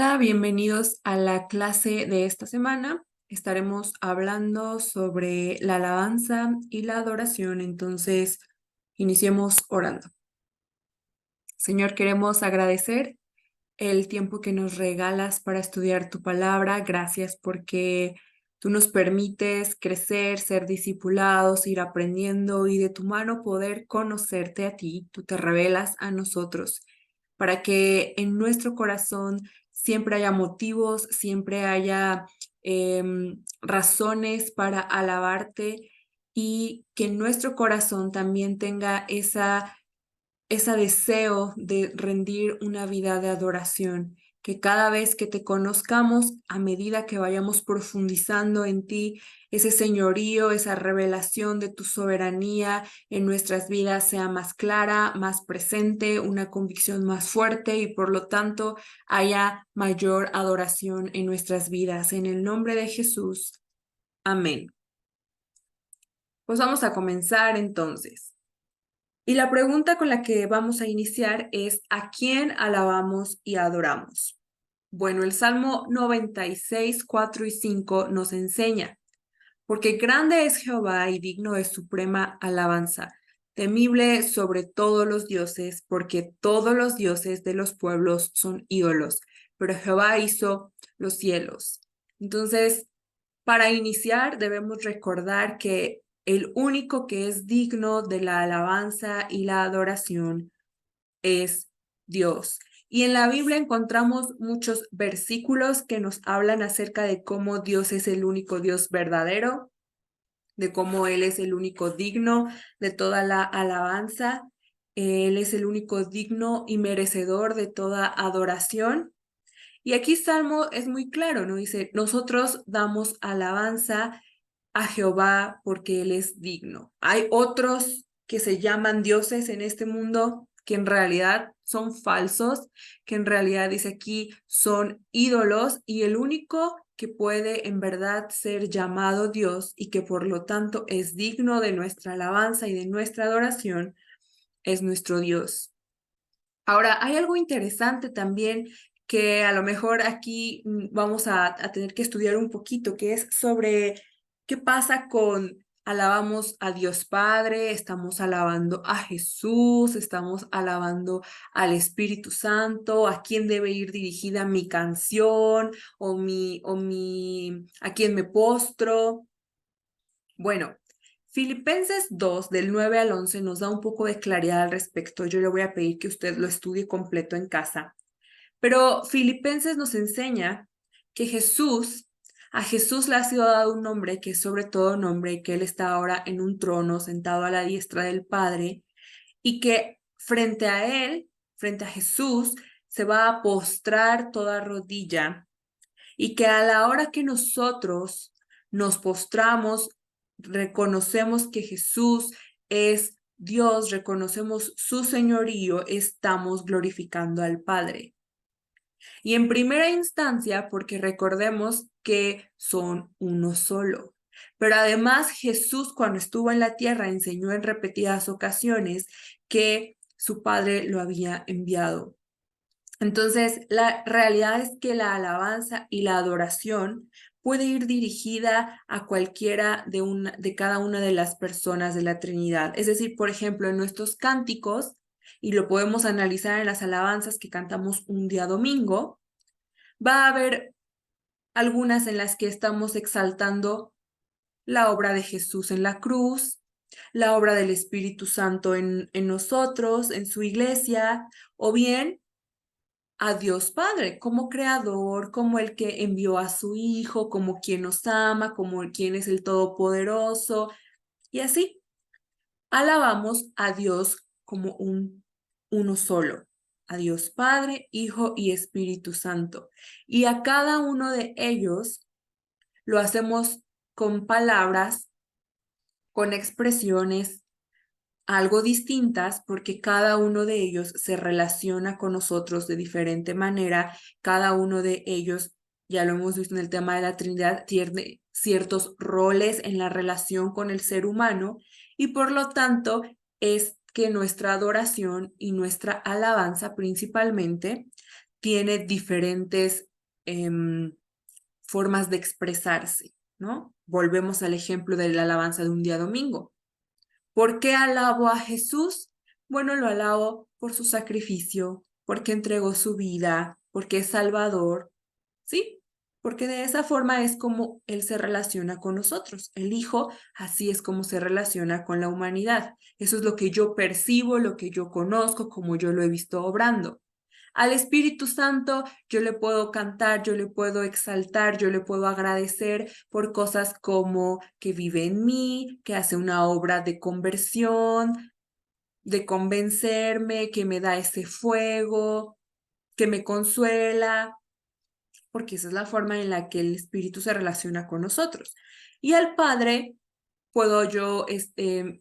Hola, bienvenidos a la clase de esta semana. Estaremos hablando sobre la alabanza y la adoración, entonces iniciemos orando. Señor, queremos agradecer el tiempo que nos regalas para estudiar tu palabra. Gracias porque tú nos permites crecer, ser discipulados, ir aprendiendo y de tu mano poder conocerte a ti. Tú te revelas a nosotros para que en nuestro corazón siempre haya motivos, siempre haya razones para alabarte y que en nuestro corazón también tenga ese deseo de rendir una vida de adoración, que cada vez que te conozcamos, a medida que vayamos profundizando en ti, ese señorío, esa revelación de tu soberanía en nuestras vidas sea más clara, más presente, una convicción más fuerte y por lo tanto haya mayor adoración en nuestras vidas. En el nombre de Jesús. Amén. Pues vamos a comenzar entonces. Y la pregunta con la que vamos a iniciar es: ¿a quién alabamos y adoramos? Bueno, el Salmo 96, 4 y 5 nos enseña: porque grande es Jehová y digno de suprema alabanza, temible sobre todos los dioses, porque todos los dioses de los pueblos son ídolos, pero Jehová hizo los cielos. Entonces, para iniciar, debemos recordar que el único que es digno de la alabanza y la adoración es Dios. Y en la Biblia encontramos muchos versículos que nos hablan acerca de cómo Dios es el único Dios verdadero, de cómo Él es el único digno de toda la alabanza. Él es el único digno y merecedor de toda adoración. Y aquí Salmo es muy claro, ¿no? Dice: nosotros damos alabanza a Jehová porque Él es digno. Hay otros que se llaman dioses en este mundo que en realidad son falsos, que en realidad dice aquí son ídolos, y el único que puede en verdad ser llamado Dios y que por lo tanto es digno de nuestra alabanza y de nuestra adoración es nuestro Dios. Ahora, hay algo interesante también que a lo mejor aquí vamos a tener que estudiar un poquito, que es sobre qué pasa con alabamos a Dios Padre, estamos alabando a Jesús, estamos alabando al Espíritu Santo, a quién debe ir dirigida mi canción a quién me postro. Bueno, Filipenses 2, del 9 al 11, nos da un poco de claridad al respecto. Yo le voy a pedir que usted lo estudie completo en casa. Pero Filipenses nos enseña que a Jesús le ha sido dado un nombre que es sobre todo nombre, y que Él está ahora en un trono sentado a la diestra del Padre, y que frente a Él, frente a Jesús, se va a postrar toda rodilla, y que a la hora que nosotros nos postramos, reconocemos que Jesús es Dios, reconocemos su señorío, estamos glorificando al Padre. Y en primera instancia, porque recordemos que son uno solo. Pero además Jesús, cuando estuvo en la tierra, enseñó en repetidas ocasiones que su Padre lo había enviado. Entonces, la realidad es que la alabanza y la adoración puede ir dirigida a cualquiera de cada una de las personas de la Trinidad. Es decir, por ejemplo, en nuestros cánticos, y lo podemos analizar en las alabanzas que cantamos un día domingo, va a haber algunas en las que estamos exaltando la obra de Jesús en la cruz, la obra del Espíritu Santo en nosotros, en su iglesia, o bien a Dios Padre como creador, como el que envió a su Hijo, como quien nos ama, como quien es el Todopoderoso, y así alabamos a Dios como uno solo, a Dios Padre, Hijo y Espíritu Santo. Y a cada uno de ellos lo hacemos con palabras, con expresiones algo distintas, porque cada uno de ellos se relaciona con nosotros de diferente manera. Cada uno de ellos, ya lo hemos visto en el tema de la Trinidad, tiene ciertos roles en la relación con el ser humano, y por lo tanto es que nuestra adoración y nuestra alabanza principalmente tiene diferentes formas de expresarse, ¿no? Volvemos al ejemplo de la alabanza de un día domingo. ¿Por qué alabo a Jesús? Bueno, lo alabo por su sacrificio, porque entregó su vida, porque es Salvador, ¿sí? Porque de esa forma es como Él se relaciona con nosotros. El Hijo, así es como se relaciona con la humanidad. Eso es lo que yo percibo, lo que yo conozco, como yo lo he visto obrando. Al Espíritu Santo yo le puedo cantar, yo le puedo exaltar, yo le puedo agradecer por cosas como que vive en mí, que hace una obra de conversión, de convencerme, que me da ese fuego, que me consuela, porque esa es la forma en la que el Espíritu se relaciona con nosotros. Y al Padre puedo yo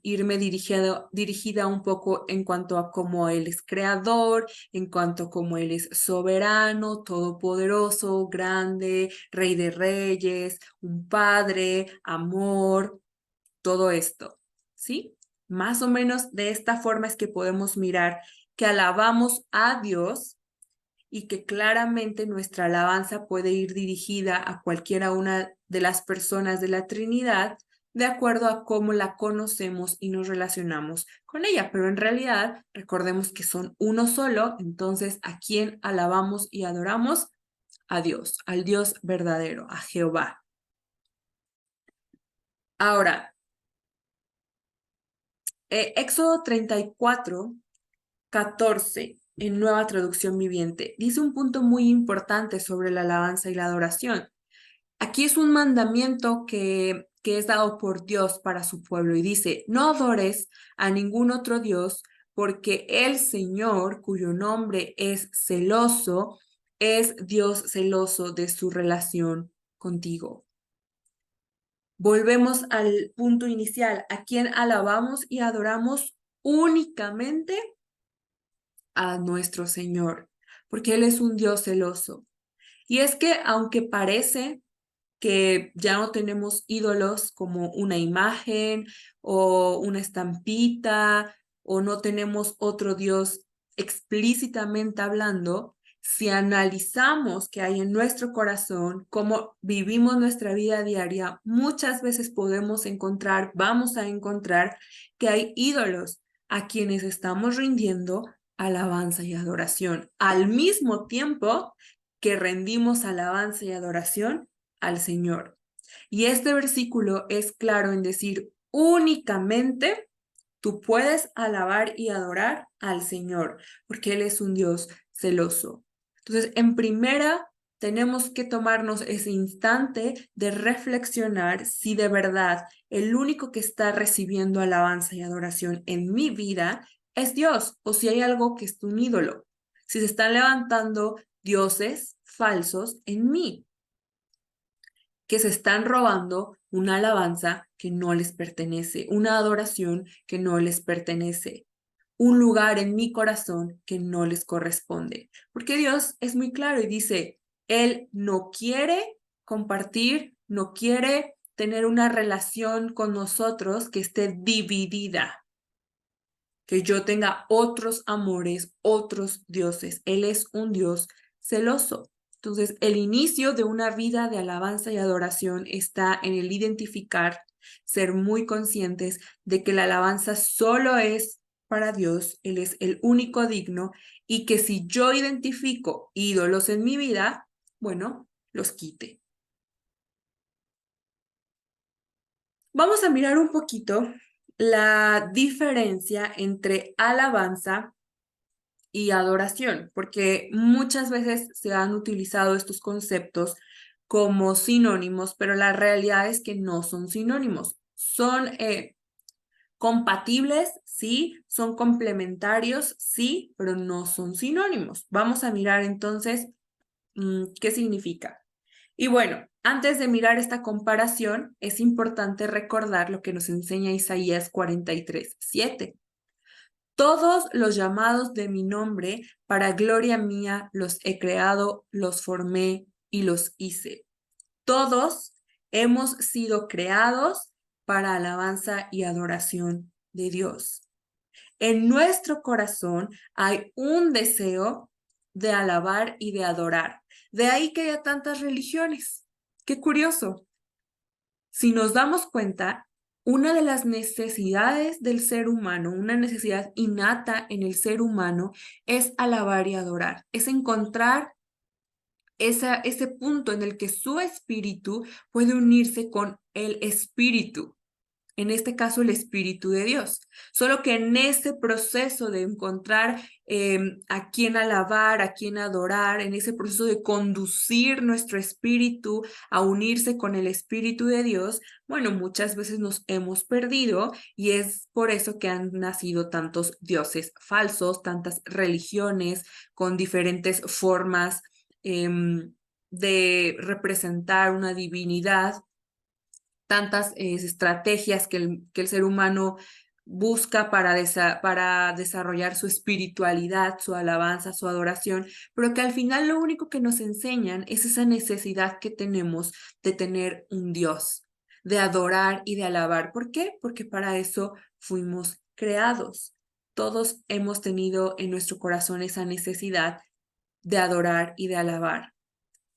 irme dirigida un poco en cuanto a cómo Él es creador, en cuanto a cómo Él es soberano, todopoderoso, grande, rey de reyes, un padre, amor, todo esto, ¿sí? Más o menos de esta forma es que podemos mirar que alabamos a Dios y que claramente nuestra alabanza puede ir dirigida a cualquiera una de las personas de la Trinidad de acuerdo a cómo la conocemos y nos relacionamos con ella. Pero en realidad, recordemos que son uno solo, entonces, ¿a quién alabamos y adoramos? A Dios, al Dios verdadero, a Jehová. Ahora, Éxodo 34, 14, en Nueva Traducción Viviente, dice un punto muy importante sobre la alabanza y la adoración. Aquí es un mandamiento que es dado por Dios para su pueblo y dice, no adores a ningún otro Dios porque el Señor, cuyo nombre es celoso, es Dios celoso de su relación contigo. Volvemos al punto inicial, a quien alabamos y adoramos únicamente a nuestro Señor, porque Él es un Dios celoso. Y es que aunque parece que ya no tenemos ídolos como una imagen o una estampita o no tenemos otro Dios explícitamente hablando, si analizamos qué hay en nuestro corazón, cómo vivimos nuestra vida diaria, muchas veces podemos encontrar, vamos a encontrar que hay ídolos a quienes estamos rindiendo alabanza y adoración, al mismo tiempo que rendimos alabanza y adoración al Señor. Y este versículo es claro en decir únicamente tú puedes alabar y adorar al Señor, porque Él es un Dios celoso. Entonces, en primera, tenemos que tomarnos ese instante de reflexionar si de verdad el único que está recibiendo alabanza y adoración en mi vida es Dios, o si hay algo que es un ídolo, si se están levantando dioses falsos en mí, que se están robando una alabanza que no les pertenece, una adoración que no les pertenece, un lugar en mi corazón que no les corresponde. Porque Dios es muy claro y dice, Él no quiere compartir, no quiere tener una relación con nosotros que esté dividida, que yo tenga otros amores, otros dioses. Él es un Dios celoso. Entonces, el inicio de una vida de alabanza y adoración está en el identificar, ser muy conscientes de que la alabanza solo es para Dios, Él es el único digno, y que si yo identifico ídolos en mi vida, bueno, los quite. Vamos a mirar un poquito la diferencia entre alabanza y adoración, porque muchas veces se han utilizado estos conceptos como sinónimos, pero la realidad es que no son sinónimos. Son compatibles, sí, son complementarios, sí, pero no son sinónimos. Vamos a mirar entonces qué significa. Y bueno, antes de mirar esta comparación, es importante recordar lo que nos enseña Isaías 43:7. Todos los llamados de mi nombre, para gloria mía, los he creado, los formé y los hice. Todos hemos sido creados para alabanza y adoración de Dios. En nuestro corazón hay un deseo de alabar y de adorar, De ahí que haya tantas religiones. Qué curioso. Si nos damos cuenta, una de las necesidades del ser humano, una necesidad innata en el ser humano, es alabar y adorar, es encontrar ese punto en el que su espíritu puede unirse con el espíritu, en este caso el Espíritu de Dios. Solo que en ese proceso de encontrar a quién alabar, a quién adorar, en ese proceso de conducir nuestro espíritu a unirse con el Espíritu de Dios, bueno, muchas veces nos hemos perdido y es por eso que han nacido tantos dioses falsos, tantas religiones con diferentes formas de representar una divinidad, tantas estrategias que el ser humano busca para desarrollar su espiritualidad, su alabanza, su adoración, pero que al final lo único que nos enseñan es esa necesidad que tenemos de tener un Dios, de adorar y de alabar. ¿Por qué? Porque para eso fuimos creados. Todos hemos tenido en nuestro corazón esa necesidad de adorar y de alabar.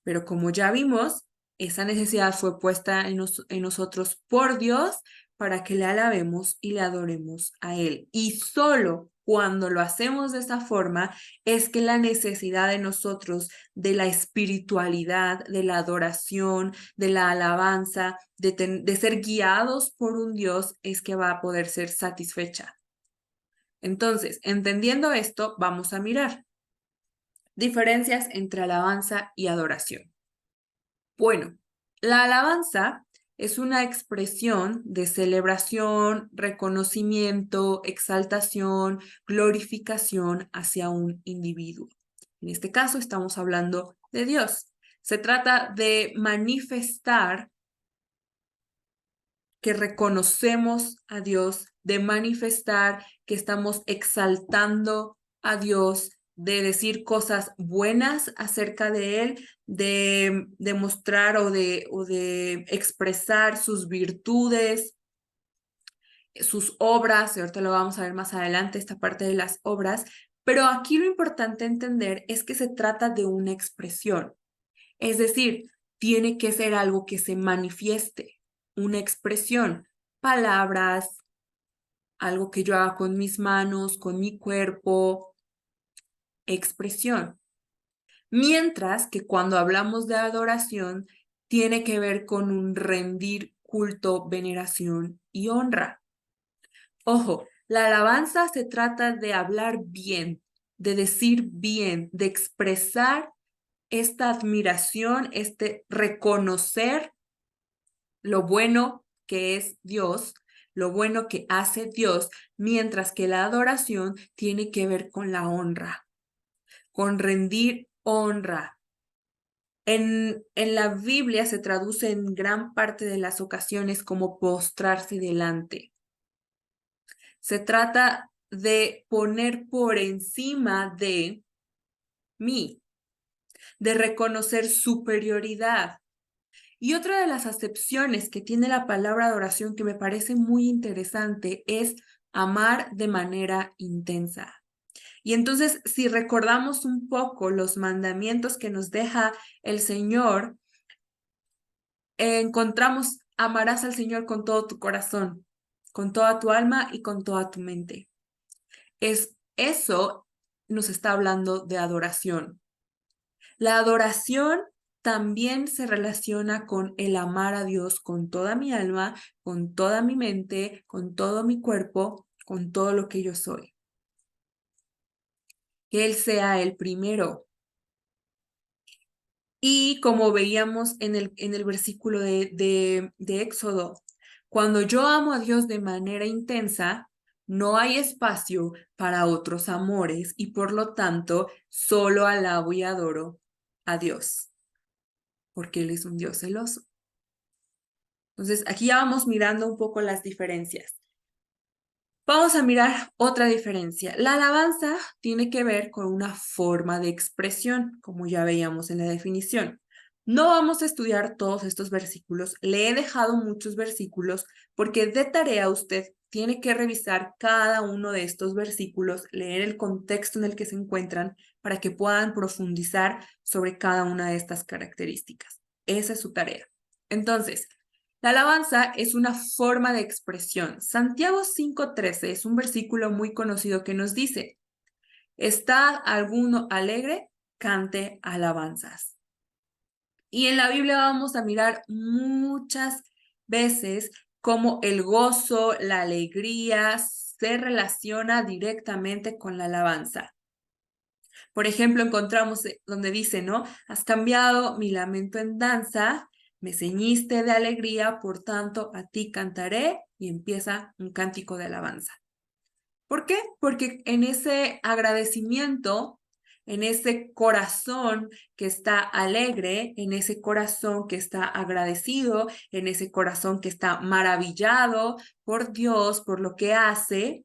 Pero como ya vimos, esa necesidad fue puesta en nosotros por Dios para que le alabemos y le adoremos a Él. Y solo cuando lo hacemos de esa forma es que la necesidad de nosotros, de la espiritualidad, de la adoración, de la alabanza, de ser guiados por un Dios, es que va a poder ser satisfecha. Entonces, entendiendo esto, vamos a mirar diferencias entre alabanza y adoración. Bueno, la alabanza es una expresión de celebración, reconocimiento, exaltación, glorificación hacia un individuo. En este caso estamos hablando de Dios. Se trata de manifestar que reconocemos a Dios, de manifestar que estamos exaltando a Dios, de decir cosas buenas acerca de Él, de demostrar o de expresar sus virtudes, sus obras, y ahorita lo vamos a ver más adelante, esta parte de las obras, pero aquí lo importante entender es que se trata de una expresión, es decir, tiene que ser algo que se manifieste, una expresión, palabras, algo que yo haga con mis manos, con mi cuerpo, expresión. Mientras que cuando hablamos de adoración, tiene que ver con un rendir culto, veneración y honra. Ojo, la alabanza se trata de hablar bien, de decir bien, de expresar esta admiración, este reconocer lo bueno que es Dios, lo bueno que hace Dios, mientras que la adoración tiene que ver con la honra, con rendir honra. En la Biblia se traduce en gran parte de las ocasiones como postrarse delante. Se trata de poner por encima de mí, de reconocer superioridad. Y otra de las acepciones que tiene la palabra adoración que me parece muy interesante es amar de manera intensa. Y entonces, si recordamos un poco los mandamientos que nos deja el Señor, encontramos amarás al Señor con todo tu corazón, con toda tu alma y con toda tu mente. Eso nos está hablando de adoración. La adoración también se relaciona con el amar a Dios con toda mi alma, con toda mi mente, con todo mi cuerpo, con todo lo que yo soy. Que Él sea el primero. Y como veíamos en el versículo de Éxodo, cuando yo amo a Dios de manera intensa, no hay espacio para otros amores y por lo tanto solo alabo y adoro a Dios, porque Él es un Dios celoso. Entonces, aquí ya vamos mirando un poco las diferencias. Vamos a mirar otra diferencia. La alabanza tiene que ver con una forma de expresión, como ya veíamos en la definición. No vamos a estudiar todos estos versículos. Le he dejado muchos versículos porque de tarea usted tiene que revisar cada uno de estos versículos, leer el contexto en el que se encuentran para que puedan profundizar sobre cada una de estas características. Esa es su tarea. Entonces, la alabanza es una forma de expresión. Santiago 5:13 es un versículo muy conocido que nos dice: ¿está alguno alegre? Cante alabanzas. Y en la Biblia vamos a mirar muchas veces cómo el gozo, la alegría se relaciona directamente con la alabanza. Por ejemplo, encontramos donde dice, ¿no? Has cambiado mi lamento en danza, me ceñiste de alegría, por tanto a ti cantaré, y empieza un cántico de alabanza. ¿Por qué? Porque en ese agradecimiento, en ese corazón que está alegre, en ese corazón que está agradecido, en ese corazón que está maravillado por Dios, por lo que hace,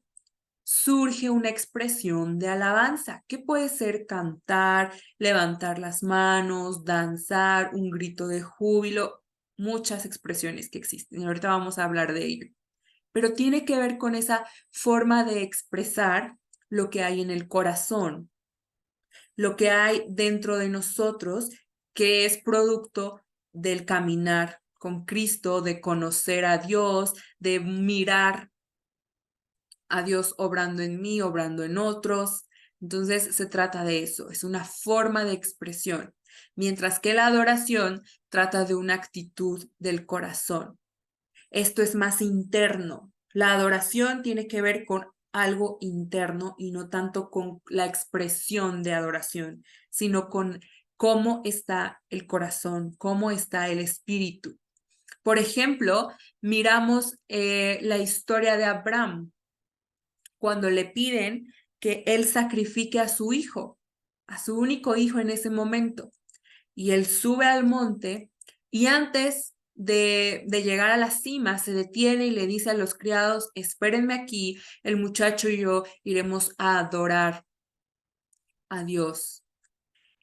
surge una expresión de alabanza, que puede ser cantar, levantar las manos, danzar, un grito de júbilo, muchas expresiones que existen. Y ahorita vamos a hablar de ello. Pero tiene que ver con esa forma de expresar lo que hay en el corazón, lo que hay dentro de nosotros, que es producto del caminar con Cristo, de conocer a Dios, de mirar a Dios obrando en mí, obrando en otros. Entonces se trata de eso, es una forma de expresión, mientras que la adoración trata de una actitud del corazón. Esto es más interno. La adoración tiene que ver con algo interno y no tanto con la expresión de adoración, sino con cómo está el corazón, cómo está el espíritu. Por ejemplo, miramos la historia de Abraham, cuando le piden que él sacrifique a su hijo, a su único hijo en ese momento. Y él sube al monte y antes de llegar a la cima se detiene y le dice a los criados: espérenme aquí, el muchacho y yo iremos a adorar a Dios.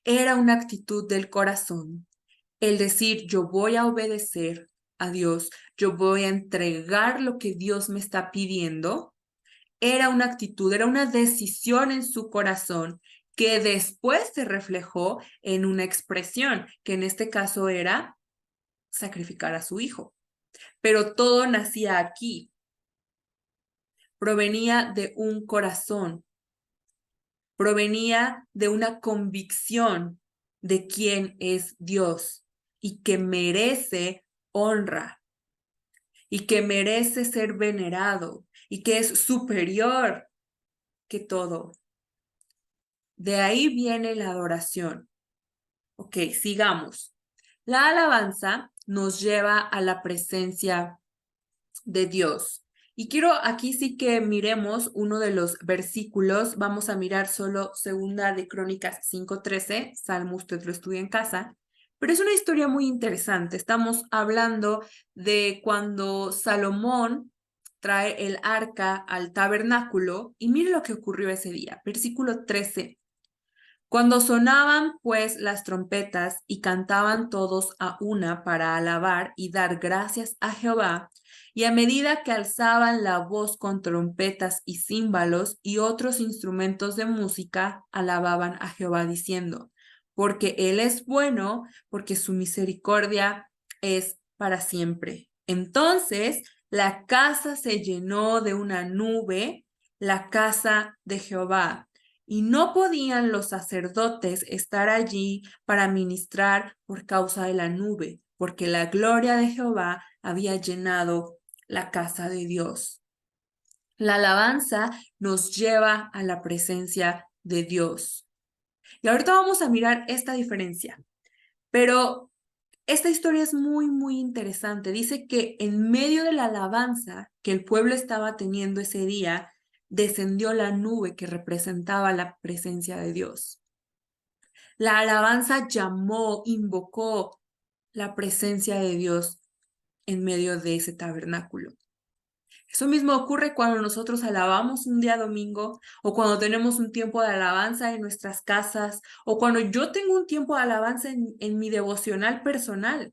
Era una actitud del corazón, el decir: yo voy a obedecer a Dios, yo voy a entregar lo que Dios me está pidiendo. Era una actitud, era una decisión en su corazón que después se reflejó en una expresión, que en este caso era sacrificar a su hijo. Pero todo nacía aquí, provenía de un corazón, provenía de una convicción de quién es Dios y que merece honra y que merece ser venerado y que es superior que todo. De ahí viene la adoración. Ok, sigamos. La alabanza nos lleva a la presencia de Dios. Y quiero aquí sí que miremos uno de los versículos. Vamos a mirar solo Segunda de Crónicas 5:13. Salmo usted lo estudia en casa. Pero es una historia muy interesante. Estamos hablando de cuando Salomón trae el arca al tabernáculo. Y mire lo que ocurrió ese día. Versículo 13. Cuando sonaban pues las trompetas y cantaban todos a una para alabar y dar gracias a Jehová, y a medida que alzaban la voz con trompetas y címbalos y otros instrumentos de música, alababan a Jehová diciendo: porque Él es bueno, porque su misericordia es para siempre. Entonces la casa se llenó de una nube, la casa de Jehová, y no podían los sacerdotes estar allí para ministrar por causa de la nube, porque la gloria de Jehová había llenado la casa de Dios. La alabanza nos lleva a la presencia de Dios. Y ahorita vamos a mirar esta diferencia, pero esta historia es muy, muy interesante. Dice que en medio de la alabanza que el pueblo estaba teniendo ese día, descendió la nube que representaba la presencia de Dios. La alabanza llamó, invocó la presencia de Dios en medio de ese tabernáculo. Eso mismo ocurre cuando nosotros alabamos un día domingo o cuando tenemos un tiempo de alabanza en nuestras casas o cuando yo tengo un tiempo de alabanza en mi devocional personal.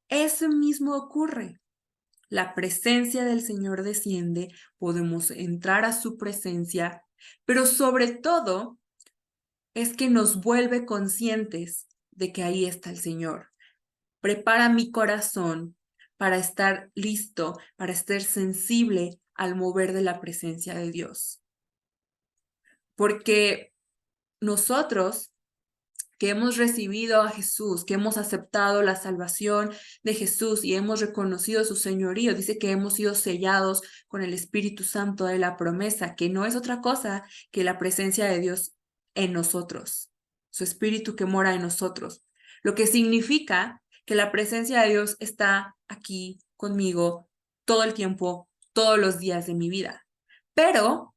Eso mismo ocurre. La presencia del Señor desciende, podemos entrar a su presencia, pero sobre todo es que nos vuelve conscientes de que ahí está el Señor. Prepara mi corazón para estar listo, para estar sensible al mover de la presencia de Dios. Porque nosotros que hemos recibido a Jesús, que hemos aceptado la salvación de Jesús y hemos reconocido su señorío, dice que hemos sido sellados con el Espíritu Santo de la promesa, que no es otra cosa que la presencia de Dios en nosotros, su Espíritu que mora en nosotros, lo que significa que la presencia de Dios está aquí conmigo todo el tiempo, todos los días de mi vida. Pero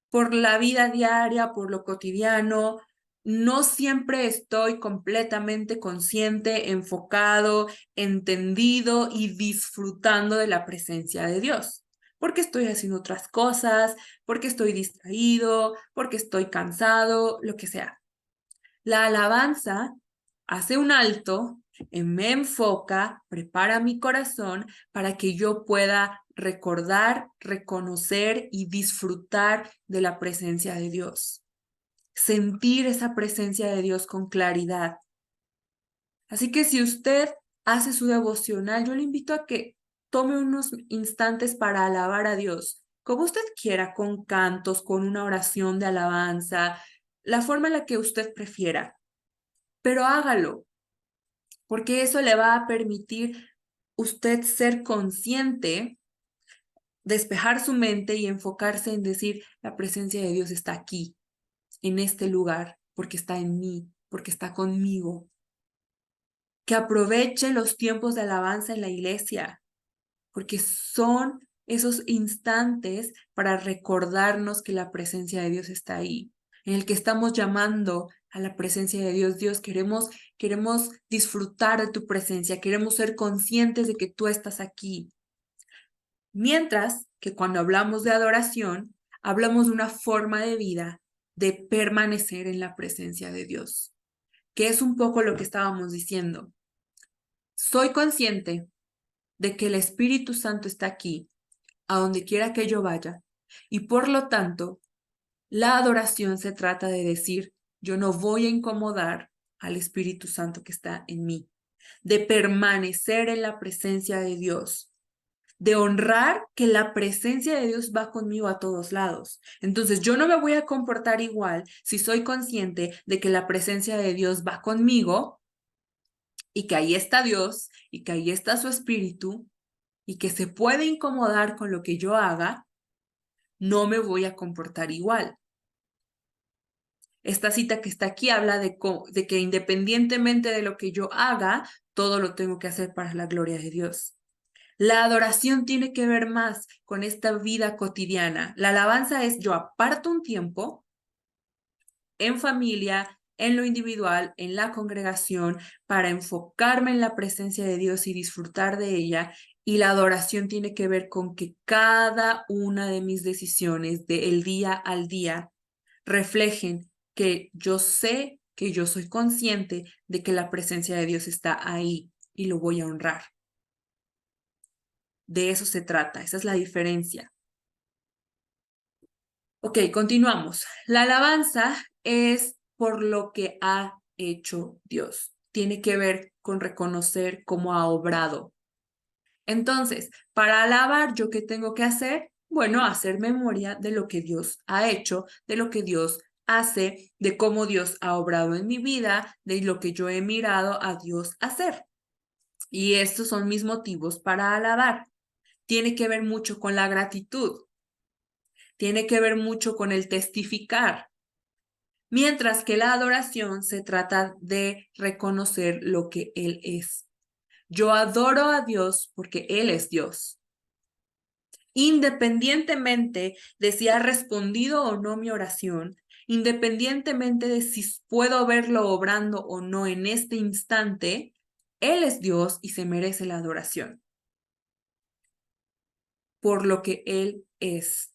por la vida diaria, por lo cotidiano, no siempre estoy completamente consciente, enfocado, entendido y disfrutando de la presencia de Dios. Porque estoy haciendo otras cosas, porque estoy distraído, porque estoy cansado, lo que sea. La alabanza hace un alto, me enfoca, prepara mi corazón para que yo pueda recordar, reconocer y disfrutar de la presencia de Dios. Sentir esa presencia de Dios con claridad. Así que si usted hace su devocional, yo le invito a que tome unos instantes para alabar a Dios, como usted quiera, con cantos, con una oración de alabanza, la forma en la que usted prefiera, pero hágalo, porque eso le va a permitir usted ser consciente, despejar su mente y enfocarse en decir, la presencia de Dios está aquí, en este lugar, porque está en mí, porque está conmigo. Que aproveche los tiempos de alabanza en la iglesia, porque son esos instantes para recordarnos que la presencia de Dios está ahí, en el que estamos llamando a la presencia de Dios. Dios, queremos disfrutar de tu presencia, queremos ser conscientes de que tú estás aquí. Mientras que cuando hablamos de adoración, hablamos de una forma de vida de permanecer en la presencia de Dios, que es un poco lo que estábamos diciendo. Soy consciente de que el Espíritu Santo está aquí, a donde quiera que yo vaya, y por lo tanto, la adoración se trata de decir, yo no voy a incomodar al Espíritu Santo que está en mí, de permanecer en la presencia de Dios, de honrar que la presencia de Dios va conmigo a todos lados. Entonces, yo no me voy a comportar igual si soy consciente de que la presencia de Dios va conmigo y que ahí está Dios y que ahí está su Espíritu y que se puede incomodar con lo que yo haga. No me voy a comportar igual. Esta cita que está aquí habla de que independientemente de lo que yo haga, todo lo tengo que hacer para la gloria de Dios. La adoración tiene que ver más con esta vida cotidiana. La alabanza es yo aparto un tiempo en familia, en lo individual, en la congregación, para enfocarme en la presencia de Dios y disfrutar de ella. Y la adoración tiene que ver con que cada una de mis decisiones del día al día reflejen que yo sé, que yo soy consciente de que la presencia de Dios está ahí y lo voy a honrar. De eso se trata, esa es la diferencia. Ok, continuamos. La alabanza es por lo que ha hecho Dios. Tiene que ver con reconocer cómo ha obrado. Entonces, para alabar, ¿yo qué tengo que hacer? Bueno, hacer memoria de lo que Dios ha hecho, de lo que Dios hace, de cómo Dios ha obrado en mi vida, de lo que yo he mirado a Dios hacer. Y estos son mis motivos para alabar. Tiene que ver mucho con la gratitud. Tiene que ver mucho con el testificar. Mientras que la adoración se trata de reconocer lo que Él es. Yo adoro a Dios porque Él es Dios. Independientemente de si ha respondido o no mi oración, independientemente de si puedo verlo obrando o no en este instante, Él es Dios y se merece la adoración. por lo que Él es,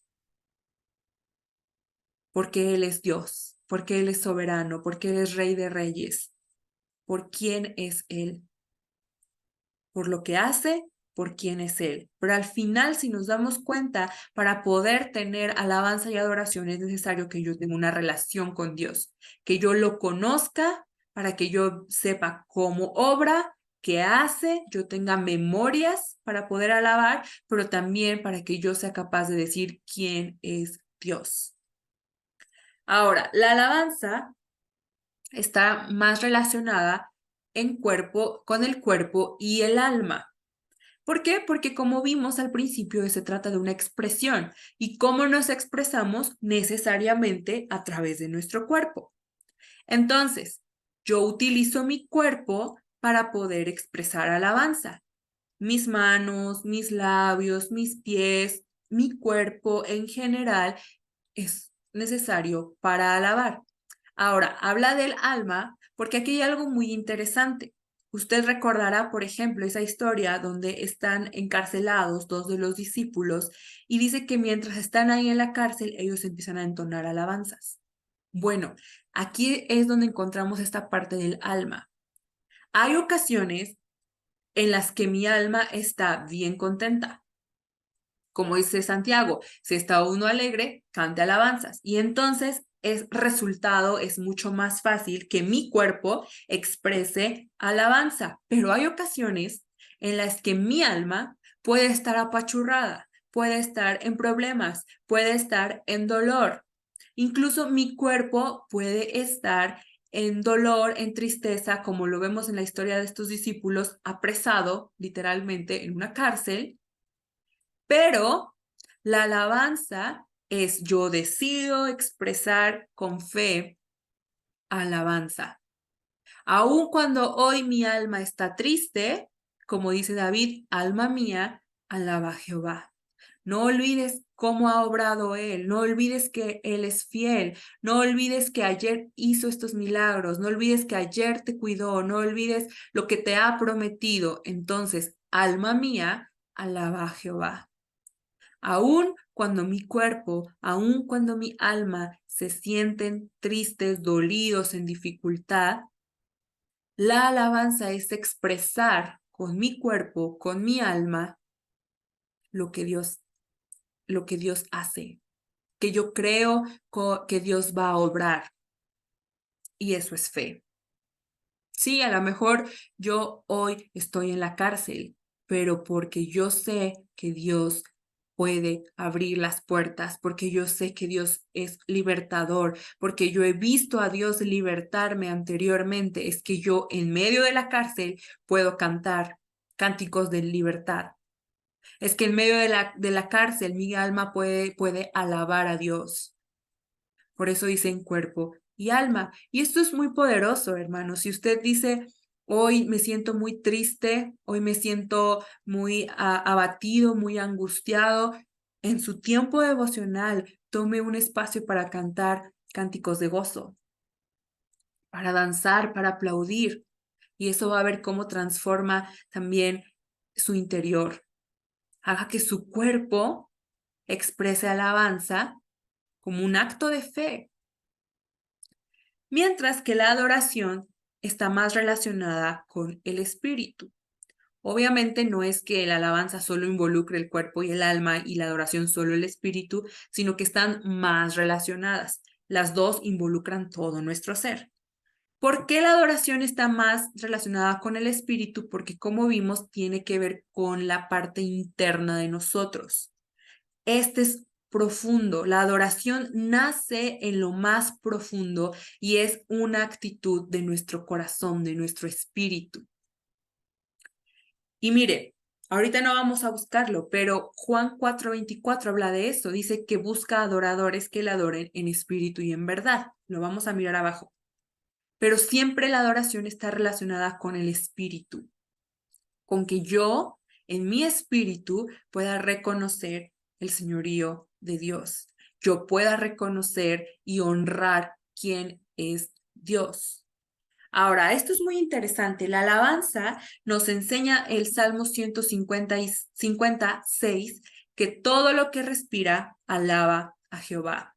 porque Él es Dios, porque Él es soberano, porque Él es Rey de Reyes, por quién es Él, por lo que hace, por quién es Él. Pero al final, si nos damos cuenta, para poder tener alabanza y adoración es necesario que yo tenga una relación con Dios, que yo lo conozca para que yo sepa cómo obra, qué hace, yo tenga memorias para poder alabar, pero también para que yo sea capaz de decir quién es Dios. Ahora, la alabanza está más relacionada con el cuerpo y el alma. ¿Por qué? Porque como vimos al principio, se trata de una expresión. ¿Y cómo nos expresamos? Necesariamente a través de nuestro cuerpo. Entonces, yo utilizo mi cuerpo para poder expresar alabanza. Mis manos, mis labios, mis pies, mi cuerpo en general es necesario para alabar. Ahora, habla del alma porque aquí hay algo muy interesante. Usted recordará, por ejemplo, esa historia donde están encarcelados dos de los discípulos y dice que mientras están ahí en la cárcel, ellos empiezan a entonar alabanzas. Bueno, aquí es donde encontramos esta parte del alma. Hay ocasiones en las que mi alma está bien contenta. Como dice Santiago, si está uno alegre, cante alabanzas. Y entonces es mucho más fácil que mi cuerpo exprese alabanza. Pero hay ocasiones en las que mi alma puede estar apachurrada, puede estar en problemas, puede estar en dolor. Incluso mi cuerpo puede estar en dolor, en tristeza, como lo vemos en la historia de estos discípulos, apresado literalmente en una cárcel, pero la alabanza es yo decido expresar con fe alabanza. Aun cuando hoy mi alma está triste, como dice David, alma mía, alaba a Jehová. No olvides cómo ha obrado Él, no olvides que Él es fiel, no olvides que ayer hizo estos milagros, no olvides que ayer te cuidó, no olvides lo que te ha prometido. Entonces, alma mía, alaba a Jehová. Aun cuando mi cuerpo, aun cuando mi alma se sienten tristes, dolidos, en dificultad, la alabanza es expresar con mi cuerpo, con mi alma, lo que Dios hace, que yo creo que Dios va a obrar. Y eso es fe. Sí, a lo mejor yo hoy estoy en la cárcel, pero porque yo sé que Dios puede abrir las puertas, porque yo sé que Dios es libertador, porque yo he visto a Dios libertarme anteriormente, es que yo en medio de la cárcel puedo cantar cánticos de libertad. Es que en medio de la cárcel mi alma puede alabar a Dios. Por eso dicen cuerpo y alma. Y esto es muy poderoso, hermano. Si usted dice, hoy me siento muy triste, hoy me siento muy abatido, muy angustiado, en su tiempo devocional, tome un espacio para cantar cánticos de gozo, para danzar, para aplaudir. Y eso va a ver cómo transforma también su interior. Haga que su cuerpo exprese alabanza como un acto de fe, mientras que la adoración está más relacionada con el espíritu. Obviamente no es que la alabanza solo involucre el cuerpo y el alma y la adoración solo el espíritu, sino que están más relacionadas. Las dos involucran todo nuestro ser. ¿Por qué la adoración está más relacionada con el espíritu? Porque como vimos, tiene que ver con la parte interna de nosotros. Este es profundo. La adoración nace en lo más profundo y es una actitud de nuestro corazón, de nuestro espíritu. Y mire, ahorita no vamos a buscarlo, pero Juan 4:24 habla de eso. Dice que busca adoradores que le adoren en espíritu y en verdad. Lo vamos a mirar abajo. Pero siempre la adoración está relacionada con el espíritu, con que yo en mi espíritu pueda reconocer el señorío de Dios. Yo pueda reconocer y honrar quién es Dios. Ahora, esto es muy interesante. La alabanza nos enseña el Salmo 156 que todo lo que respira alaba a Jehová.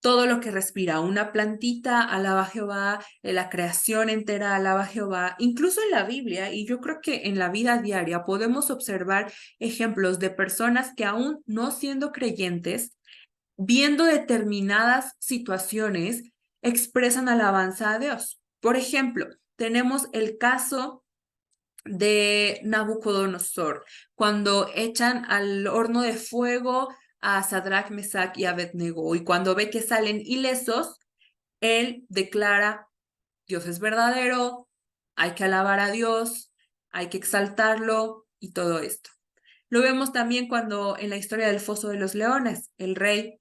Todo lo que respira, una plantita alaba a Jehová, la creación entera alaba a Jehová, incluso en la Biblia, y yo creo que en la vida diaria podemos observar ejemplos de personas que aún no siendo creyentes, viendo determinadas situaciones, expresan alabanza a Dios. Por ejemplo, tenemos el caso de Nabucodonosor, cuando echan al horno de fuego a Sadrach, Mesach y Abednego, y cuando ve que salen ilesos, él declara: Dios es verdadero, hay que alabar a Dios, hay que exaltarlo y todo esto. Lo vemos también cuando en la historia del Foso de los Leones, el rey,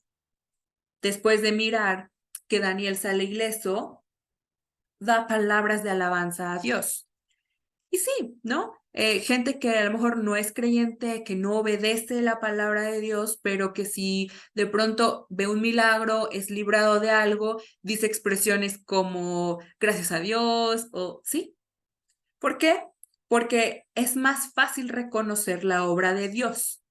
después de mirar que Daniel sale ileso, da palabras de alabanza a Dios. Y sí, ¿no? Gente que a lo mejor no es creyente, que no obedece la palabra de Dios, pero que si de pronto ve un milagro, es librado de algo, dice expresiones como gracias a Dios o sí. ¿Por qué? Porque es más fácil reconocer la obra de Dios.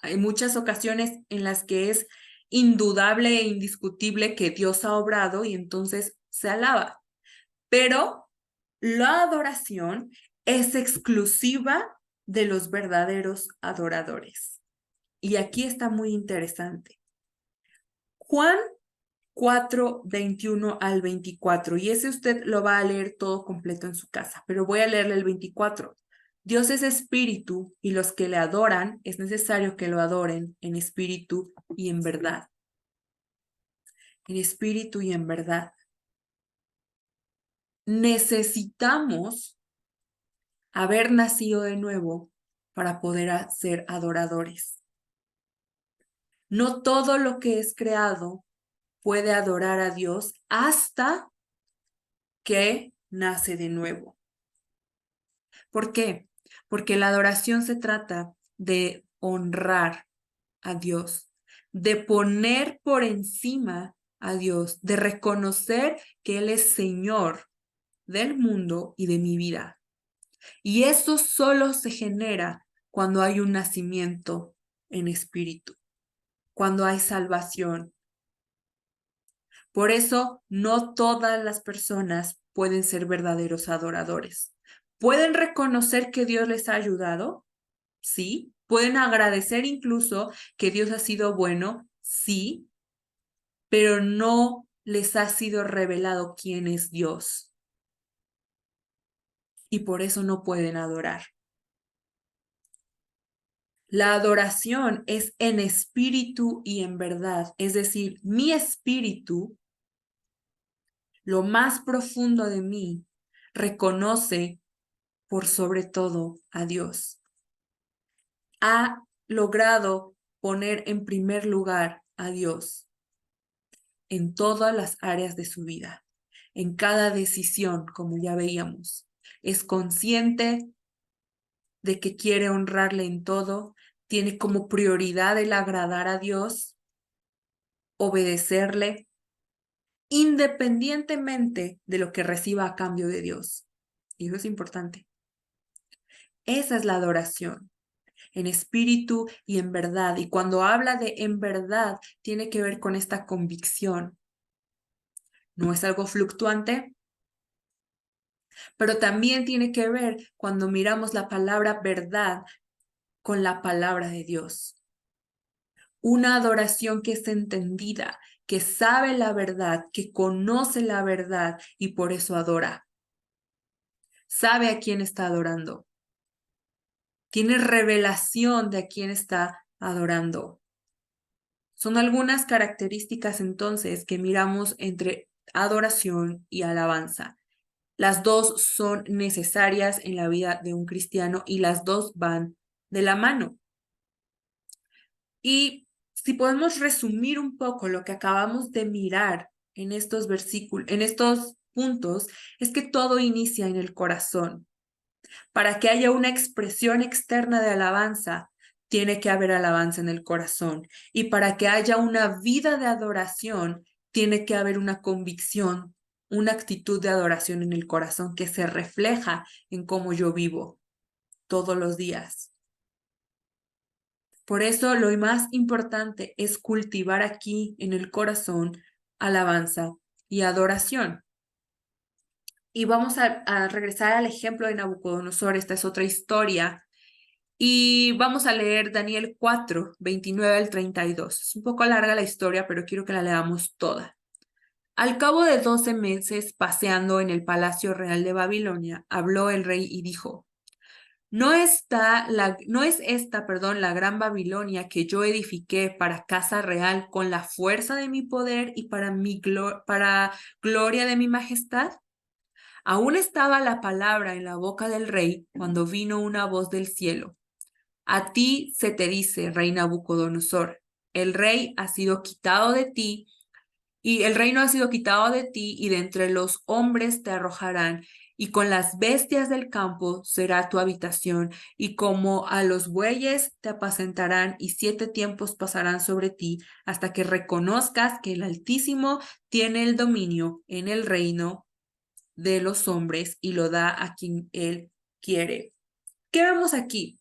Hay muchas ocasiones en las que es indudable e indiscutible que Dios ha obrado y entonces se alaba. Pero la adoración es exclusiva de los verdaderos adoradores. Y aquí está muy interesante. Juan 4, 21 al 24. Y ese usted lo va a leer todo completo en su casa, pero voy a leerle el 24. Dios es espíritu y los que le adoran es necesario que lo adoren en espíritu y en verdad. En espíritu y en verdad. Necesitamos haber nacido de nuevo para poder ser adoradores. No todo lo que es creado puede adorar a Dios hasta que nace de nuevo. ¿Por qué? Porque la adoración se trata de honrar a Dios, de poner por encima a Dios, de reconocer que Él es Señor del mundo y de mi vida. Y eso solo se genera cuando hay un nacimiento en espíritu, cuando hay salvación. Por eso no todas las personas pueden ser verdaderos adoradores. ¿Pueden reconocer que Dios les ha ayudado? Sí. ¿Pueden agradecer incluso que Dios ha sido bueno? Sí. Pero no les ha sido revelado quién es Dios. Y por eso no pueden adorar. La adoración es en espíritu y en verdad, es decir, mi espíritu, lo más profundo de mí, reconoce por sobre todo a Dios. Ha logrado poner en primer lugar a Dios en todas las áreas de su vida, en cada decisión, como ya veíamos. Es consciente de que quiere honrarle en todo, tiene como prioridad el agradar a Dios, obedecerle, independientemente de lo que reciba a cambio de Dios. Y eso es importante. Esa es la adoración, en espíritu y en verdad. Y cuando habla de en verdad, tiene que ver con esta convicción. No es algo fluctuante, pero también tiene que ver cuando miramos la palabra verdad con la palabra de Dios. Una adoración que es entendida, que sabe la verdad, que conoce la verdad y por eso adora. Sabe a quién está adorando. Tiene revelación de a quién está adorando. Son algunas características entonces que miramos entre adoración y alabanza. Las dos son necesarias en la vida de un cristiano y las dos van de la mano. Y si podemos resumir un poco lo que acabamos de mirar en estos versículos, en estos puntos, es que todo inicia en el corazón. Para que haya una expresión externa de alabanza, tiene que haber alabanza en el corazón. Y para que haya una vida de adoración, tiene que haber una convicción, una actitud de adoración en el corazón que se refleja en cómo yo vivo todos los días. Por eso lo más importante es cultivar aquí en el corazón alabanza y adoración. Y vamos a regresar al ejemplo de Nabucodonosor. Esta es otra historia. Y vamos a leer Daniel 4, 29 al 32. Es un poco larga la historia, pero quiero que la leamos toda. Al cabo de 12 meses paseando en el palacio real de Babilonia, habló el rey y dijo: no es esta, la gran Babilonia que yo edifiqué para casa real con la fuerza de mi poder y para gloria de mi majestad. Aún estaba la palabra en la boca del rey cuando vino una voz del cielo. A ti se te dice, rey Nabucodonosor, el rey ha sido quitado de ti, y el reino ha sido quitado de ti, y de entre los hombres te arrojarán, y con las bestias del campo será tu habitación, y como a los bueyes te apacentarán, y 7 tiempos pasarán sobre ti, hasta que reconozcas que el Altísimo tiene el dominio en el reino de los hombres y lo da a quien él quiere. ¿Qué vemos aquí?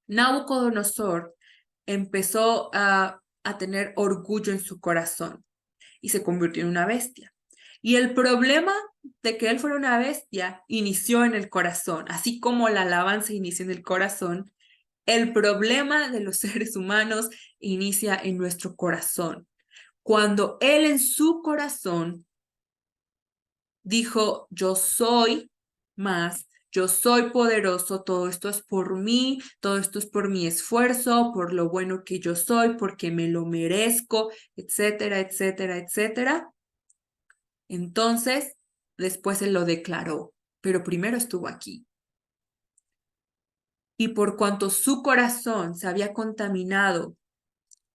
Nabucodonosor empezó a tener orgullo en su corazón y se convirtió en una bestia. Y el problema de que él fuera una bestia inició en el corazón, así como la alabanza inicia en el corazón. El problema de los seres humanos inicia en nuestro corazón. Cuando él en su corazón dijo: yo soy más, yo soy poderoso, todo esto es por mí, todo esto es por mi esfuerzo, por lo bueno que yo soy, porque me lo merezco, etcétera, etcétera, etcétera. Entonces, después él lo declaró, pero primero estuvo aquí. Y por cuanto su corazón se había contaminado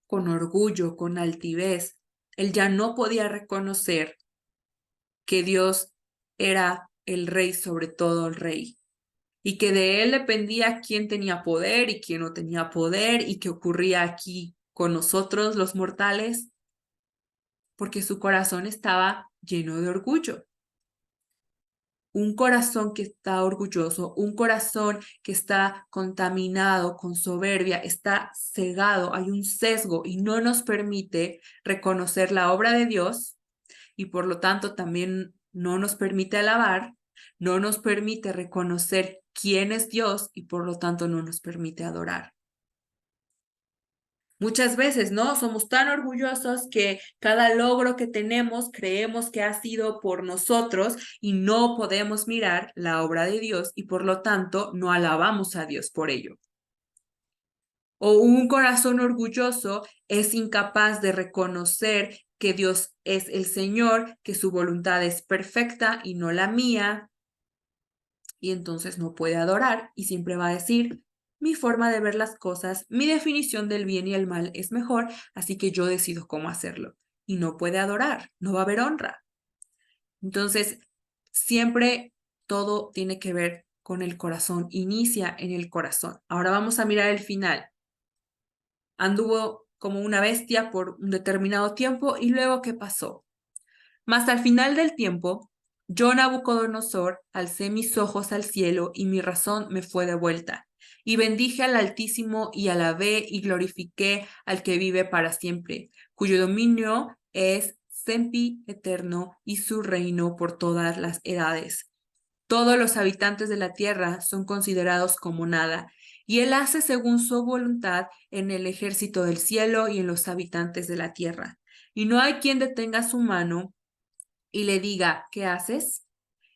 con orgullo, con altivez, él ya no podía reconocer que Dios era el rey sobre todo el rey, y que de él dependía quién tenía poder y quién no tenía poder, y qué ocurría aquí con nosotros los mortales, porque su corazón estaba lleno de orgullo. Un corazón que está orgulloso, un corazón que está contaminado con soberbia, está cegado, hay un sesgo y no nos permite reconocer la obra de Dios, y por lo tanto también no nos permite alabar, no nos permite reconocer quién es Dios y por lo tanto no nos permite adorar. Muchas veces, ¿no? Somos tan orgullosos que cada logro que tenemos creemos que ha sido por nosotros y no podemos mirar la obra de Dios y por lo tanto no alabamos a Dios por ello. O un corazón orgulloso es incapaz de reconocer que Dios es el Señor, que su voluntad es perfecta y no la mía, y entonces no puede adorar y siempre va a decir: mi forma de ver las cosas, mi definición del bien y el mal es mejor, así que yo decido cómo hacerlo. Y no puede adorar, no va a haber honra. Entonces, siempre todo tiene que ver con el corazón, inicia en el corazón. Ahora vamos a mirar el final. Anduvo como una bestia por un determinado tiempo, y luego, ¿qué pasó? Mas al final del tiempo, yo, Nabucodonosor, alcé mis ojos al cielo y mi razón me fue devuelta. Y bendije al Altísimo y alabé y glorifiqué al que vive para siempre, cuyo dominio es sempi eterno y su reino por todas las edades. Todos los habitantes de la tierra son considerados como nada, y él hace según su voluntad en el ejército del cielo y en los habitantes de la tierra. Y no hay quien detenga su mano y le diga: ¿qué haces?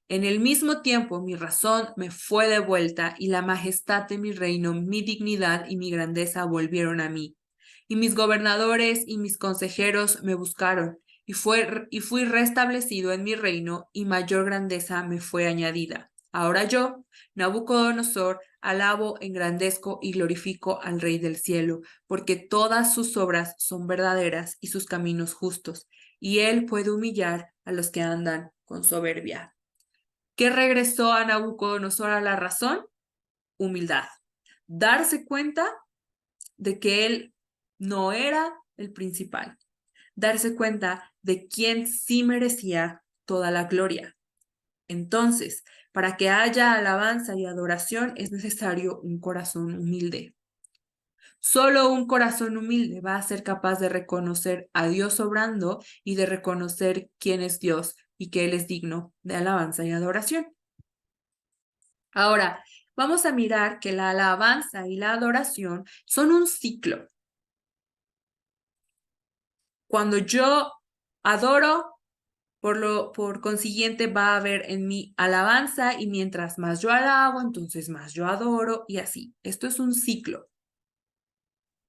En el mismo tiempo mi razón me fue devuelta y la majestad de mi reino, mi dignidad y mi grandeza volvieron a mí. Y mis gobernadores y mis consejeros me buscaron y fui restablecido en mi reino y mayor grandeza me fue añadida. Ahora yo, Nabucodonosor, alabo, engrandezco y glorifico al Rey del cielo, porque todas sus obras son verdaderas y sus caminos justos, y él puede humillar a los que andan con soberbia. ¿Qué regresó a Nabucodonosor a la razón? Humildad. Darse cuenta de que él no era el principal. Darse cuenta de quién sí merecía toda la gloria. Entonces, para que haya alabanza y adoración es necesario un corazón humilde. Solo un corazón humilde va a ser capaz de reconocer a Dios obrando y de reconocer quién es Dios y que Él es digno de alabanza y adoración. Ahora, vamos a mirar que la alabanza y la adoración son un ciclo. Cuando yo adoro, por consiguiente va a haber en mí alabanza y mientras más yo alabo, entonces más yo adoro y así. Esto es un ciclo.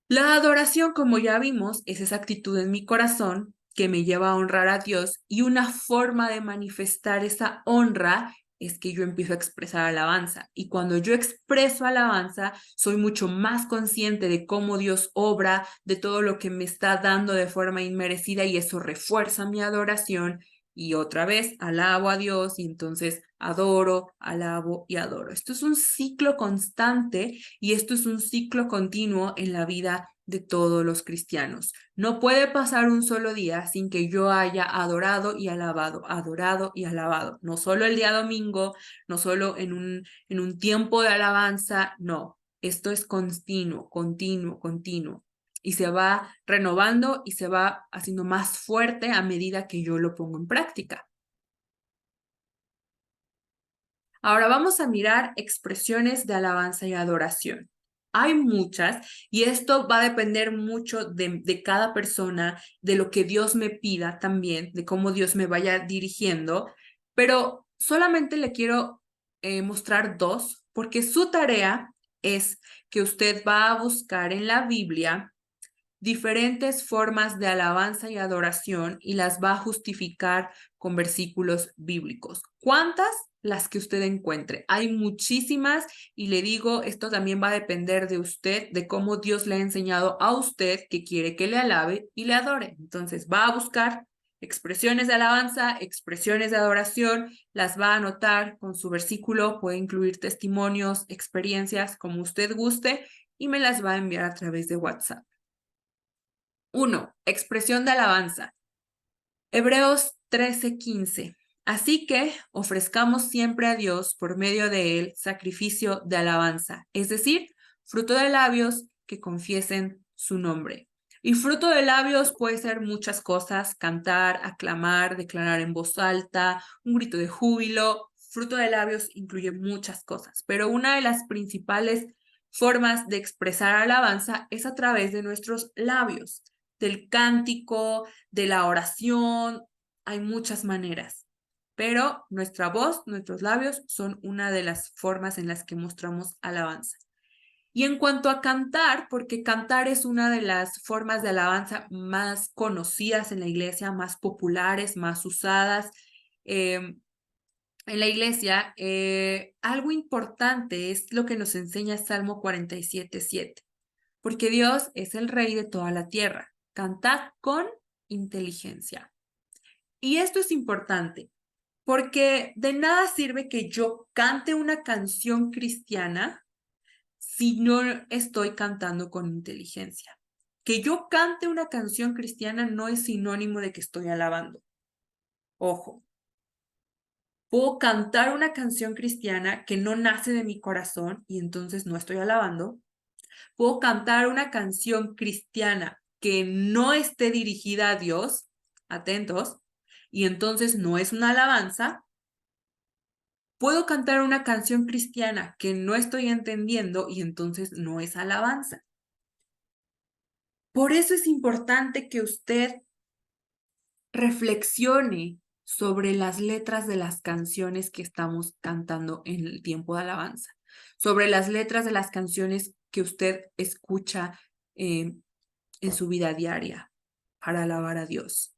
La adoración, como ya vimos, es esa actitud en mi corazón que me lleva a honrar a Dios y una forma de manifestar esa honra es que yo empiezo a expresar alabanza. Y cuando yo expreso alabanza, soy mucho más consciente de cómo Dios obra, de todo lo que me está dando de forma inmerecida y eso refuerza mi adoración. Y otra vez alabo a Dios y entonces adoro, alabo y adoro. Esto es un ciclo constante y esto es un ciclo continuo en la vida de todos los cristianos. No puede pasar un solo día sin que yo haya adorado y alabado, adorado y alabado. No solo el día domingo, no solo en un tiempo de alabanza, no. Esto es continuo, continuo, continuo. Y se va renovando y se va haciendo más fuerte a medida que yo lo pongo en práctica. Ahora vamos a mirar expresiones de alabanza y adoración. Hay muchas y esto va a depender mucho de cada persona, de lo que Dios me pida también, de cómo Dios me vaya dirigiendo, pero solamente le quiero mostrar dos porque su tarea es que usted va a buscar en la Biblia diferentes formas de alabanza y adoración y las va a justificar con versículos bíblicos. ¿Cuántas? Las que usted encuentre. Hay muchísimas y le digo, esto también va a depender de usted, de cómo Dios le ha enseñado a usted que quiere que le alabe y le adore. Entonces va a buscar expresiones de alabanza, expresiones de adoración, las va a anotar con su versículo, puede incluir testimonios, experiencias, como usted guste, y me las va a enviar a través de WhatsApp. 1. Expresión de alabanza. Hebreos 13:15. Así que ofrezcamos siempre a Dios por medio de él sacrificio de alabanza, es decir, fruto de labios que confiesen su nombre. Y fruto de labios puede ser muchas cosas, cantar, aclamar, declarar en voz alta, un grito de júbilo. Fruto de labios incluye muchas cosas, pero una de las principales formas de expresar alabanza es a través de nuestros labios, del cántico, de la oración. Hay muchas maneras, pero nuestra voz, nuestros labios son una de las formas en las que mostramos alabanza. Y en cuanto a cantar, porque cantar es una de las formas de alabanza más conocidas en la iglesia, más populares, más usadas en la iglesia, algo importante es lo que nos enseña Salmo 47:7, porque Dios es el rey de toda la tierra. Cantad con inteligencia. Y esto es importante, porque de nada sirve que yo cante una canción cristiana si no estoy cantando con inteligencia. Que yo cante una canción cristiana no es sinónimo de que estoy alabando. Ojo, puedo cantar una canción cristiana que no nace de mi corazón y entonces no estoy alabando. Puedo cantar una canción cristiana que no esté dirigida a Dios, atentos, y entonces no es una alabanza. Puedo cantar una canción cristiana que no estoy entendiendo y entonces no es alabanza. Por eso es importante que usted reflexione sobre las letras de las canciones que estamos cantando en el tiempo de alabanza, sobre las letras de las canciones que usted escucha en su vida diaria para alabar a Dios.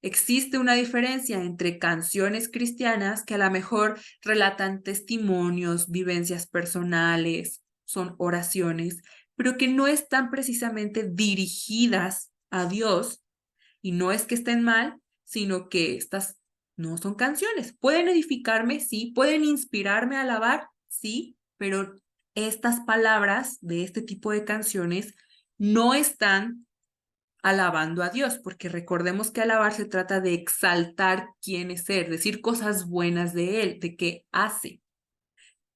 Existe una diferencia entre canciones cristianas que a lo mejor relatan testimonios, vivencias personales, son oraciones, pero que no están precisamente dirigidas a Dios. Y no es que estén mal, sino que estas no son canciones. Pueden edificarme, sí, pueden inspirarme a alabar, sí, pero estas palabras de este tipo de canciones no están alabando a Dios, porque recordemos que alabar se trata de exaltar quién es Él, decir cosas buenas de Él, de qué hace.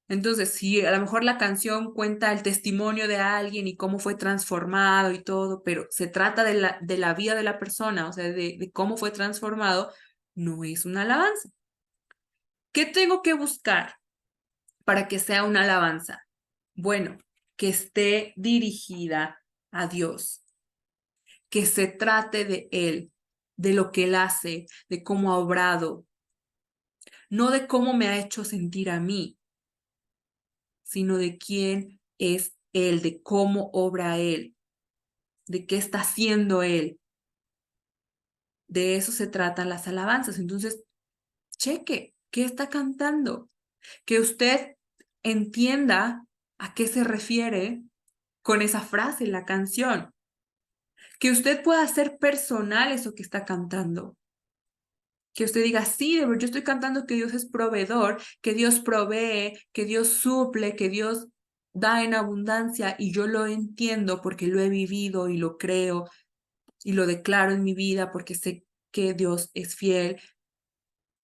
Entonces, si a lo mejor la canción cuenta el testimonio de alguien y cómo fue transformado y todo, pero se trata de la vida de la persona, o sea, de cómo fue transformado, no es una alabanza. ¿Qué tengo que buscar para que sea una alabanza? Bueno, que esté dirigida a Dios, que se trate de Él, de lo que Él hace, de cómo ha obrado, no de cómo me ha hecho sentir a mí, sino de quién es Él, de cómo obra Él, de qué está haciendo Él. De eso se tratan las alabanzas. Entonces, cheque, ¿qué está cantando? Que usted entienda a qué se refiere con esa frase en la canción. Que usted pueda hacer personal eso que está cantando. Que usted diga, sí, yo estoy cantando que Dios es proveedor, que Dios provee, que Dios suple, que Dios da en abundancia y yo lo entiendo porque lo he vivido y lo creo y lo declaro en mi vida porque sé que Dios es fiel,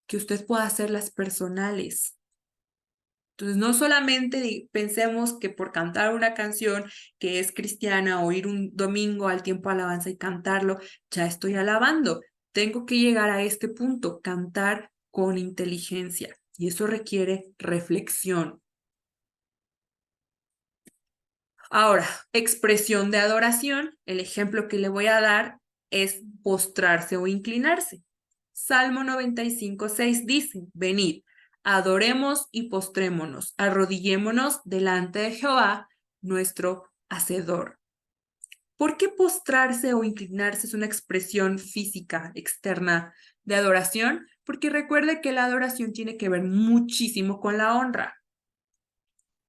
que usted pueda hacerlas personales. Entonces, no solamente pensemos que por cantar una canción que es cristiana o ir un domingo al tiempo de alabanza y cantarlo, ya estoy alabando. Tengo que llegar a este punto, cantar con inteligencia. Y eso requiere reflexión. Ahora, expresión de adoración. El ejemplo que le voy a dar es postrarse o inclinarse. Salmo 95:6 dice, venid, adoremos y postrémonos, arrodillémonos delante de Jehová, nuestro Hacedor. ¿Por qué postrarse o inclinarse es una expresión física externa de adoración? Porque recuerde que la adoración tiene que ver muchísimo con la honra.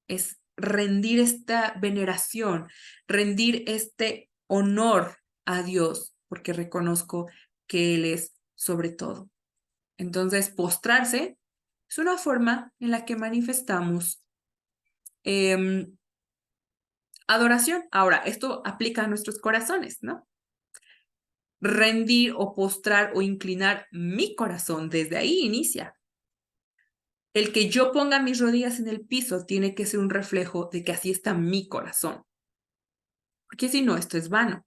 Es rendir esta veneración, rendir este honor a Dios, porque reconozco que Él es sobre todo. Entonces, postrarse es una forma en la que manifestamos adoración. Ahora, esto aplica a nuestros corazones, ¿no? Rendir o postrar o inclinar mi corazón, desde ahí inicia. El que yo ponga mis rodillas en el piso tiene que ser un reflejo de que así está mi corazón. Porque si no, esto es vano.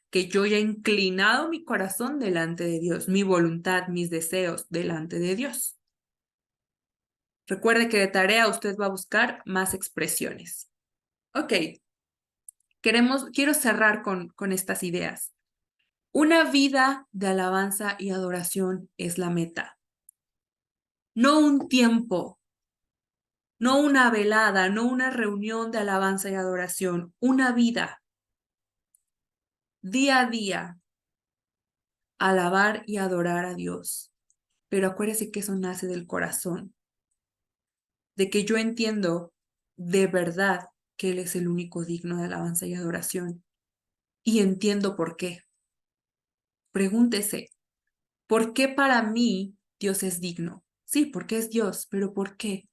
Que yo ya he inclinado mi corazón delante de Dios, mi voluntad, mis deseos delante de Dios. Recuerde que de tarea usted va a buscar más expresiones. Ok, quiero cerrar con estas ideas. Una vida de alabanza y adoración es la meta. No un tiempo, no una velada, no una reunión de alabanza y adoración, una vida, día a día, alabar y adorar a Dios. Pero acuérdese que eso nace del corazón, de que yo entiendo de verdad que Él es el único digno de alabanza y adoración. Y entiendo por qué. Pregúntese, ¿por qué para mí Dios es digno? Sí, porque es Dios, pero ¿por qué?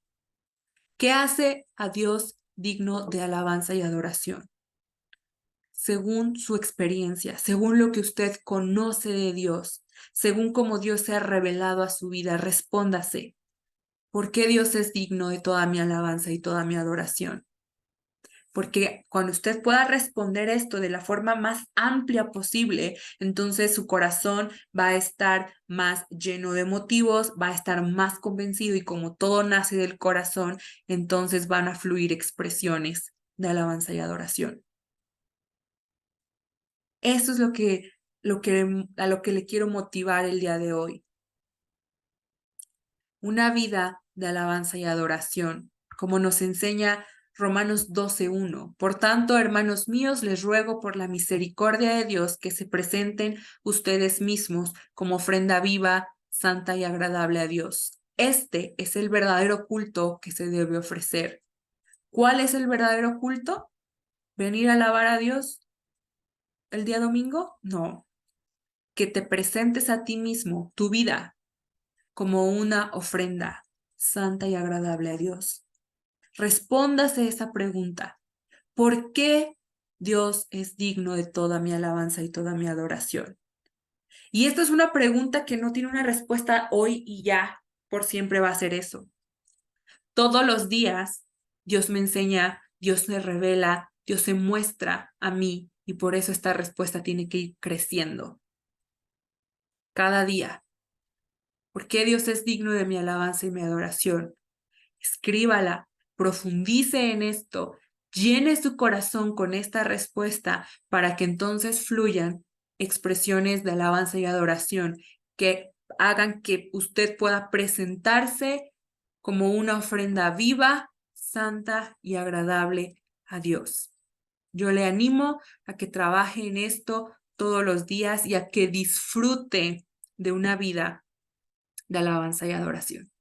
¿Qué hace a Dios digno de alabanza y adoración? Según su experiencia, según lo que usted conoce de Dios, según cómo Dios se ha revelado a su vida, respóndase, ¿por qué Dios es digno de toda mi alabanza y toda mi adoración? Porque cuando usted pueda responder esto de la forma más amplia posible, entonces su corazón va a estar más lleno de motivos, va a estar más convencido y como todo nace del corazón, entonces van a fluir expresiones de alabanza y adoración. Eso es a lo que le quiero motivar el día de hoy. Una vida de alabanza y adoración, como nos enseña Romanos 12:1. Por tanto, hermanos míos, les ruego por la misericordia de Dios que se presenten ustedes mismos como ofrenda viva, santa y agradable a Dios. Este es el verdadero culto que se debe ofrecer. ¿Cuál es el verdadero culto? ¿Venir a alabar a Dios el día domingo? No. Que te presentes a ti mismo, tu vida, como una ofrenda santa y agradable a Dios. Respóndase esa pregunta. ¿Por qué Dios es digno de toda mi alabanza y toda mi adoración? Y esta es una pregunta que no tiene una respuesta hoy y ya, por siempre va a ser eso. Todos los días Dios me enseña, Dios se revela, Dios se muestra a mí y por eso esta respuesta tiene que ir creciendo cada día. ¿Por qué Dios es digno de mi alabanza y mi adoración? Escríbala, profundice en esto, llene su corazón con esta respuesta para que entonces fluyan expresiones de alabanza y adoración que hagan que usted pueda presentarse como una ofrenda viva, santa y agradable a Dios. Yo le animo a que trabaje en esto todos los días y a que disfrute de una vida de alabanza y adoración.